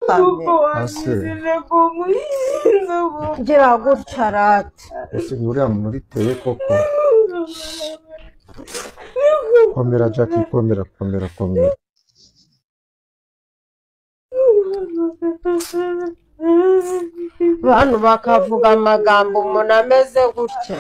Ase ngira gutya rati ese uriya muntu biteye koko komera Jackie komera bantu bakavuga amagambo umuntu ameze gutya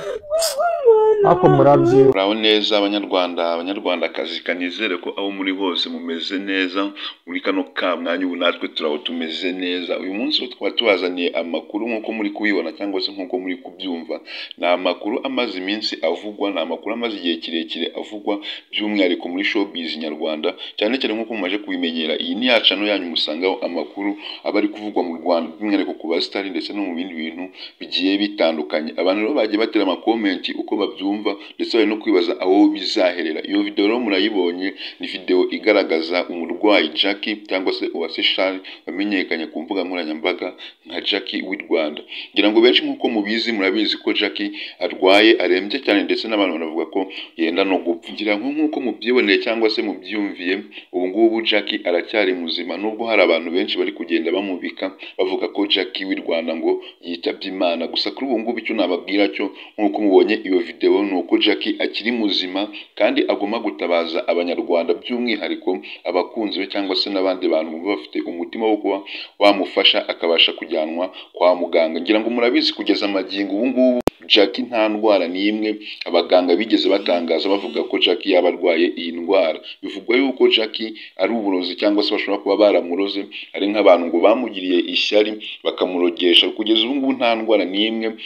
ako muravyi Muraho neza abanyarwandakazi, kanizere ko aho muri hose mumeze neza muri kano ka mwanya. Ubu natwe turaho tumeze neza. Uyu munsi twaba tubazaniye amakuru nk'uko muri kubibona cyangwa se nk'uko muri kubyumva. Ni amakuru amaze iminsi avugwa, ni amakuru amaze igihe kirekire avugwa, by'umwihariko muri showbiz nyarwanda, cyane cyane nk'uko mumaze kubimenyera. Iyi ni ya channel yanyu musangaho amakuru aba ari kuvugwa mu Rwanda, by'umwihariko ku basitari ndetse no mu bindi bintu bigiye bitandukanye. Abantu rero bagiye batera amakomenti uko babyumva, ndetse bari no kwibaza aho bizaherera. Iyo video rero murayibonye, ni video igaragaza umurwayi Jackie cyangwa se Uwase Charles wamenyekanye ku mbuga nkoranyambaga nka Jackie w'i Rwanda. Ngira ngo benshi nk'uko mubizi, murabizi ko Jackie arwaye, arembye cyane, ndetse n'abantu baravuga ko yenda no gupfa. Ngira ngo nk'uko mubyiboneye cyangwa se mubyumviye, ubu ngubu Jackie aracyari muzima, nubwo hari abantu benshi bari kugenda bamubika bavuga ko Jackie w'i Rwanda ngo yitabye Imana. Gusa kuri ubu ngubu icyo nababwira cyo, nk'uko mubonye iyo video, ni uko Jackie akiri muzima kandi agomba gutabaza abanyarwanda, by'umwihariko abakunzi be cyangwa se n'abandi bantu baba bafite umutima wo kuba wamufasha akabasha kujyanwa kwa muganga. Ngira ngo murabizi kugeza amagingo ubu ngubu Jackie nta ndwara n'imwe abaganga bigeze batangaza bavuga ko Jackie yaba arwaye iyi ndwara. Bivugwa yuko Jackie ari uburozi cyangwa se bashobora kuba baramuroze, ari nk'abantu ngo bamugiriye ishyari bakamurogesha. Kugeza ubu ngubu nta ndwara n'imwe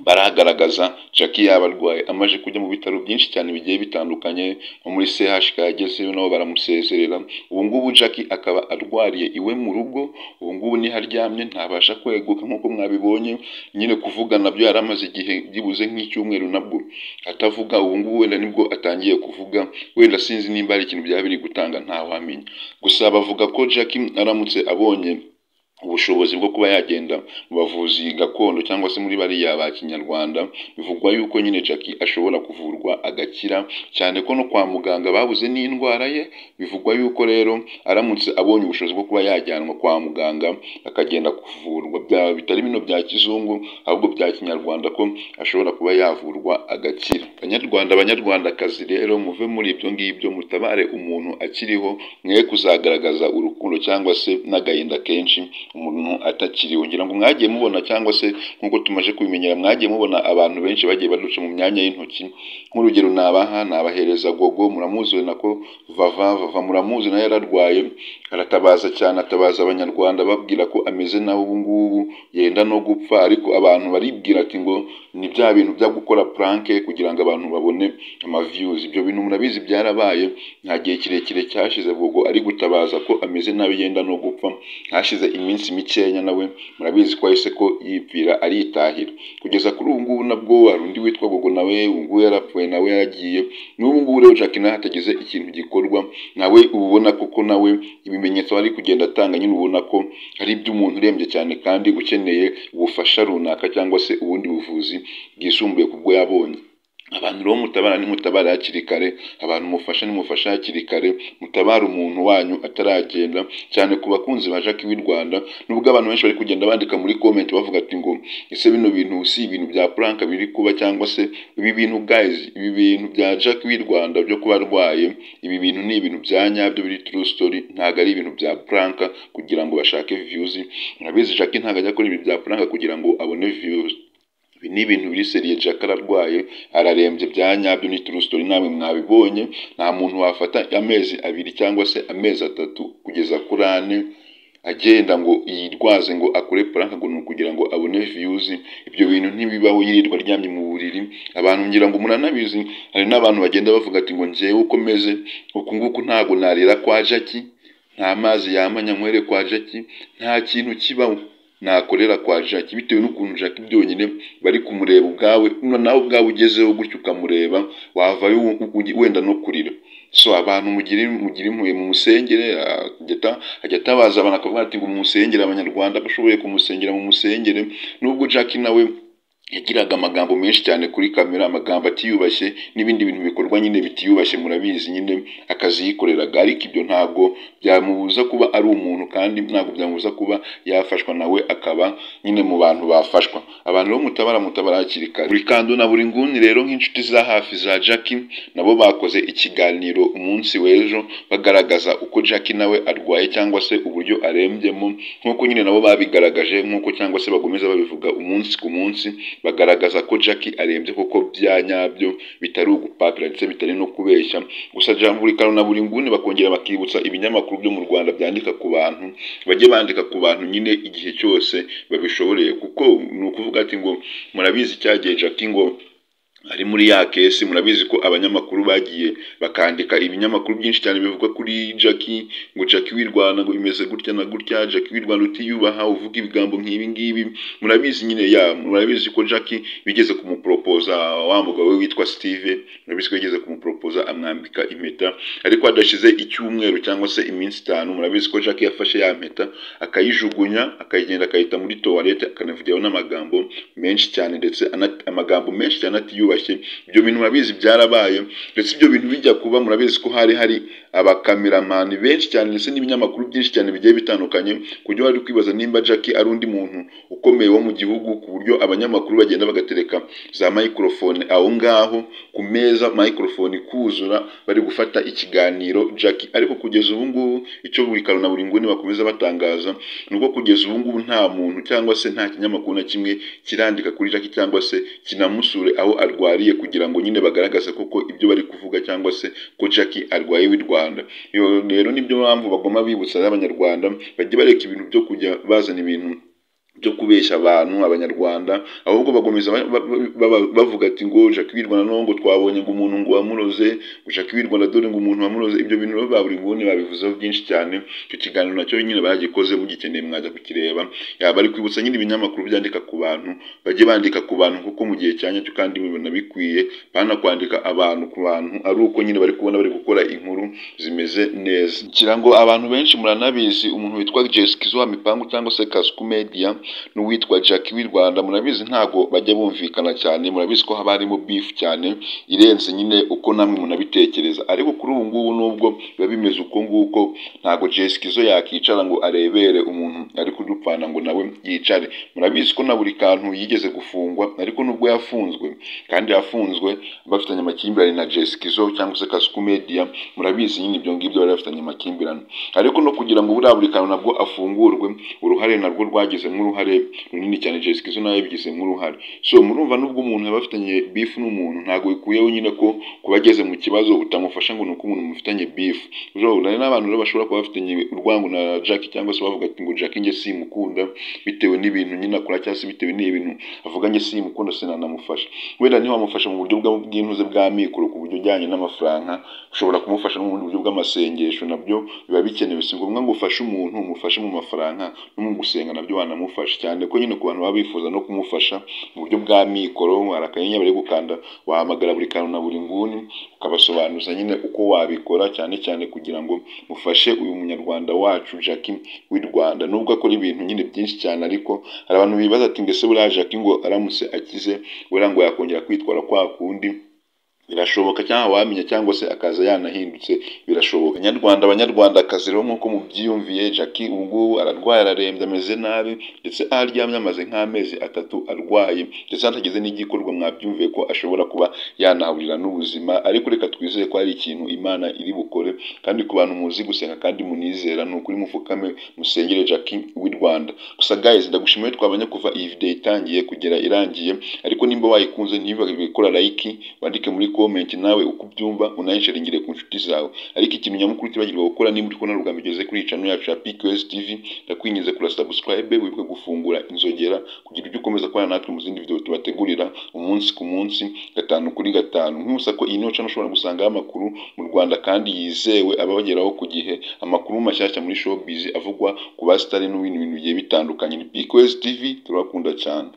baragaragaza Jackie yaba arwaye. Amaje kujya mu bitaro byinshi cyane bigiye bitandukanye, nko muri CHK yagezeyo nabo baramusezerera. Ubu ngubu Jackie akaba arwariye iwe mu rugo, ubu ngubu niho aryamye, ntabasha kweguka nk'uko mwabibonye. Nyine kuvuga nabyo yari amaze igihe byibuze nk'icyumweru nabwo atavuga, ubu ngubu wenda nibwo atangiye kuvuga. Wenda sinzi nimba ari ikintu byaba biri gutanga, ntawamenya. Gusa bavuga ko Jackie aramutse abonye ubushobozi bwo kuba yagenda mu bavuzi gakondo cyangwa se muri bariya ba kinyarwanda, bivugwa yuko nyine Jackie ashobora kuvurwa agakira, cyane ko no kwa muganga babuze n'indwara ye. Bivugwa yuko rero aramutse abonye ubushobozi bwo kuba yajyanwa kwa muganga akagenda kuvurwa, bitari bino bya kizungu ahubwo bya kinyarwanda, ko ashobora kuba yavurwa agakira. Banyarwandakazi rero, muve muri ibyo ngibyo, mutabare umuntu akiriho, mwe kuzagaragaza urukundo cyangwa se n'agahinda kenshi umuntu atakiriho. Ngira ngo mwagiye mubona cyangwa se nk'uko tumaje kubimenyera, mwagiye mubona abantu benshi bagiye baduca mu myanya y'intoki. Nk'urugero nabaha, nabahereza Gogo, muramuzi nako Vava muramuzi, nayo yararwaye aratabaza cyane, atabaza abanyarwanda babwira ko ameze nawe ubu ngubu yenda no gupfa, ariko abantu baribwira ati ngo ni bya bintu byo gukora prank kugira ngo abantu babone views. Ibyo bintu murabizi byarabaye, nta gihe kirekire cyashize Gogo ari gutabaza ko ameze nabi yenda no gupfa. Hashize iminsi mikenya nawe murabizi ko yahise ko yipfira aritahira. Kugeza kuri ubu ngubu nabwo hari undi witwa Gogo, nawe ubu ngubu yarapfuye, nawe yaragiye. N'ubu ngubu rero Jackie nawe hatageze ikintu gikorwa, nawe ubona koko nawe ibimenyetso ari kugenda atanga, nyine ubona ko hari iby'umuntu urembye cyane kandi ukeneye ubufasha runaka cyangwa se ubundi buvuzi bwisumbuye kubwo yabonye. Abantu rero mutabara hakiri kare, abantu nimufasha hakiri kare, mutabara umuntu wanyu ataragenda. Cyane ku bakunzi ba Jackie w'i Rwanda, nubwo abantu benshi bari kugenda bandika muri comment bavuga ati ngo ese bino bintu si ibintu bya prank biri kuba, cyangwa se ibi bintu guys, ibi bintu bya Jackie w'i Rwanda byo kuba arwaye, ibi bintu ni ibintu bya nyabyo, biri true story, ntago ari ibintu bya prank kugira ngo bashake views. Murabizi Jackie ntago ajya akora ibintu bya prank kugira ngo abone views. Ibi ni ibintu biri seriye. Jackie ararwaye, ararembye bya nyabyo, ni true story, namwe mwabibonye. Nta muntu wafata amezi 2 cyangwa se amezi 3 kugeza kuri 4 agenda ngo yirwaze ngo akore prank ngo kugira ngo abone views. Ibyo bintu ntibibaho, yirirwa ryamye mu buriri. Abantu ngira ngo muranabizi, hari n'abantu bagenda bavuga ati ngo njyewe ukomeze uku nguku ntago narira kwa Jackie, nta mazi yamanya nkwere kwa Jackie, nta kintu kibaho nakorera kwa Jackie, bitewe n'ukuntu Jackie byonyine bari kumureba ubwawe, nawe ubwawe ugezeho gutyo ukamureba, wavayo wenda no kurira. So abantu mugire impuhwe, mu musengere. Ajya atabaza abantu akavuga ati ngo musengere, abanyarwanda bashoboye kumusengera mu musengere. Nubwo Jackie nawe yagiraga amagambo menshi cyane kuri kamera, amagambo atiyubashye n'ibindi bintu bikorwa nyine bitiyubashye, murabizi nyine akazi yikoreraga, ariko ibyo ntabwo byamubuza kuba ari umuntu, kandi ntabwo byamubuza kuba yafashwa nawe akaba nyine mu bantu bafashwa. Abantu bo mutabara hakiri kare. Buri kando na buri nguni rero nk'inshuti za hafi za Jackie nabo bakoze ikiganiro umunsi w'ejo bagaragaza uko Jackie nawe arwaye cyangwa se uburyo arembyemo, nk'uko nyine nabo babigaragaje, nk'uko cyangwa se bagomeza babivuga umunsi ku munsi, bagaragaza ko Jackie arembye koko bya nyabyo, bitari ugupapira ndetse bitari no kubeshya. Gusa buri kano na buri nguni bakongera bakibutsa ibinyamakuru byo mu Rwanda byandika ku bantu, bajye bandika ku bantu nyine igihe cyose babishoboreye, kuko ni ukuvuga ati ngo murabizi cyagiye Jackie ngo ari muri ya kesi, murabizi ko abanyamakuru bagiye bakandika ibinyamakuru byinshi cyane bivuga kuri Jackie, ngo Jackie w'i Rwanda ngo imeze gutya na gutya, Jackie w'i Rwanda utiyubaha, uvuga ibigambo nk'ibi ngibi. Murabizi nyine murabizi ko Jackie bigeze kumuporopoza wa mugabo we witwa Steve, murabizi ko yigeze kumuporopoza amwambika impeta, ariko hadashize icyumweru cyangwa se iminsi 5, murabizi ko Jackie yafashe ya mpeta akayijugunya, akagenda akayita muri toilette, akanavugiraho n'amagambo menshi cyane, ndetse amagambo menshi cyane atiyubashye. Ibyo bintu murabizi byarabaye, ndetse ibyo bintu bijya kuba murabizi ko hari abakameramani benshi cyane ndetse n'ibinyamakuru byinshi cyane bigiye bitandukanye, kujya bari kwibaza nimba Jackie ari undi muntu ukomeye wo mu gihugu, ku buryo abanyamakuru bagenda bagatereka za microphone aho ngaho ku meza, microphone kuzura, bari gufata ikiganiro Jackie. Ariko kugeza ubu ngubu icyo buri kano na buri nguni bakomeza batangaza nuko kugeza ubu ngubu nta muntu cyangwa se nta kinyamakuru na kimwe kirandika kuri Jackie cyangwa se kinamusure aho arwariye, kugira ngo nyine bagaragaze koko ibyo bari kuvuga cyangwa se ko Jackie arwaye w'i Rwanda. Rero nibyo mpamvu bagomba bibutsa abanyarwanda bajye bareka ibintu byo kujya bazana ibintu byo kubeshya abantu abanyarwanda, ahubwo bagomeza bavuga ati ngo Jackie w'i Rwanda ngo twabonye ngo umuntu ngo wamuroze, ngo Jackie w'i Rwanda dore ngo umuntu wamuroze. Ibyo bintu rero buri nguni babivuzeho byinshi cyane. Icyo kiganiro nacyo nyine bagikoze, mugikeneye mwajya kukireba. Bari kwibutsa nyine ibinyamakuru byandika ku bantu, bajye bandika ku bantu kuko mu gihe cyanya cyo, kandi mubona bikwiye, bana kwandika abantu ku bantu ari uko nyine bari kubona bari gukora inkuru zimeze neza. Ngira ngo abantu benshi muranabizi, umuntu witwa Jessica wa Mipangu cyangwa se Kasuku Media n'uwitwa Jackie w'i Rwanda, murabizi ntago bajya bumvikana cyane, murabizi ko haba harimo beef cyane irenze nyine uko namwe munabitekereza. Ariko kuri ubu ngubu nubwo biba bimeze uko nguko, ntago Jessica yakicara ngo arebere umuntu ari kudupfana ngo nawe yicare. Murabizi ko na buri kantu yigeze gufungwa, ariko nubwo yafunzwe, kandi yafunzwe bafitanye amakimbirane na Jessica cyangwa se Kasuku Media, murabizi nyine ibyo ngibyo bari bafitanye amakimbirane. Ariko no kugira ngo buri kantu nabwo afungurwe, uruhare narwo rwagize nk'uruhare runini cyane, Jessica nawe yabigize nk'uruhare. So murumva nubwo umuntu yabafitanye beef n'umuntu, ntago bikuyeho nyine ko kubageze mu kibazo utamufasha ngo nuko umuntu mufitanye beef. Nari n'abantu rero bashobora kuba bafitanye urwango na Jackie, cyangwa se bavuga ati ngo Jackie nge simukunda bitewe n'ibintu nyine akora, cyangwa se bitewe n'ibintu avuga nge simukunda sinanamufasha. Wenda niho wamufasha mu buryo bw'intuze bwa mikoro, ku buryo ujyanye n'amafaranga, ushobora kumufasha no mu bundi buryo bw'amasengesho, nabyo biba bikenewe. Si ngombwa ngo ufashe umuntu umufashe mu mafaranga, no mu gusenga nabyo wanamufasha, cyane ko nyine ku bantu baba bifuza no kumufasha mu buryo bwa mikoro, arakanya bari gukanda, wahamagara buri kantu na buri nguni ukabasobanuza nyine uko wabikora, cyane cyane kugira ngo mufashe uyu munyarwanda wacu Jackie w'i Rwanda. Nubwo akora ibintu nyine byinshi cyane, ariko hari abantu bibaza ati ngese buriya Jackie ngo aramutse akize buriya ngo yakongera kwitwara kwa kundi? Birashoboka, cyangwa wamenya, cyangwa se akaza yanahindutse, birashoboka. Abanyarwandakazi rero nk'uko mubyiyumviye, Jackie ubu ngubu ararwaye, ararembye, ameze nabi, ndetse aho aryamye amaze nk'amezi 3 arwaye, ndetse hatageze n'igikorwa mwabyumviye ko ashobora kuba yanahurira n'ubuzima. Ariko reka twizeye ko hari ikintu Imana iri bukore, kandi ku bantu muzi gusenga kandi munizera, ni ukuri mufukame musengere Jackie w'i Rwanda. Gusa guys, ndagushimiye twabanye kuva iyi video itangiye kugera irangiye, ariko nimba wayikunze ntibibagirwe gukora like, wandike muri comment nawe uko ubyumva, unayisharingire ku nshuti zawe. Ariko ikintu nyamukuru tibagirwa gukora, nimba uri kubona rugamba igeze kuri channel yacu ya PQS TV, ndakwinginze kura subscribe, wibuke gufungura inzogera kugira ujye ukomeza kubana natwe mu zindi video tubategurira umunsi ku munsi, 5 kuri 5. Nkusa ko iyi niyo channel ushobora gusanga amakuru mu Rwanda kandi yizewe, ababageraho ku gihe, amakuru mashyashya muri showbiz avugwa ku basitari n'ibindi bintu bigiye bitandukanye. Ni PQS TV, turabakunda cyane.